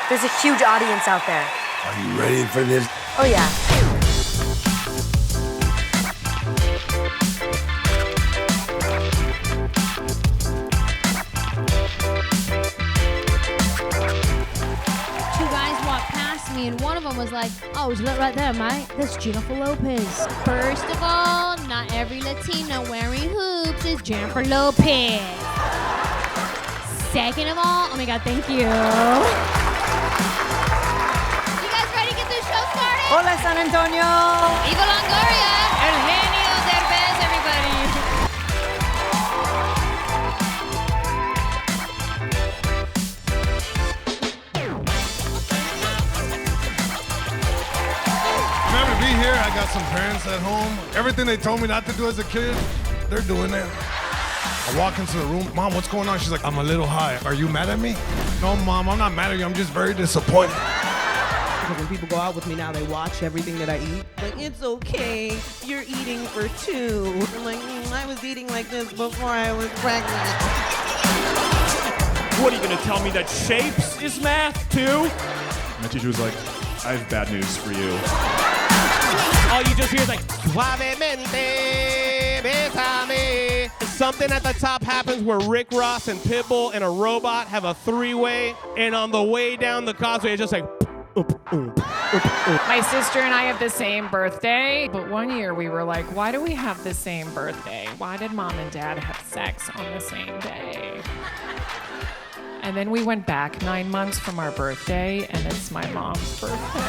There's a huge audience out there. Are you ready for this? Oh, yeah. Two guys walked past me, and one of them was like, "Oh, look right there, mate. That's Jennifer Lopez." First of all, not every Latino wearing hoops is Jennifer Lopez. Second of all, oh my God, thank you. You guys ready to get this show started? Hola, San Antonio. Viva Longoria! El genio Derbez, everybody. I'm happy to be here. I got some parents at home. Everything they told me not to do as a kid, they're doing it. I walk into the room, Mom, what's going on? She's like, I'm a little high. Are you mad at me? No, Mom, I'm not mad at you. I'm just very disappointed. Because when people go out with me now, they watch everything that I eat. Like, it's okay, you're eating for two. I'm like, I was eating like this before I was pregnant. What, are you gonna tell me that shapes is math too? My teacher was like, I have bad news for you. All you just hear is like, suavemente, besame. Something at the top happens where Rick Ross and Pitbull and a robot have a three-way, and on the way down the causeway, it's just like, My sister and I have the same birthday, but one year we were like, why do we have the same birthday? Why did Mom and Dad have sex on the same day? And then we went back 9 months from our birthday, and it's my mom's birthday.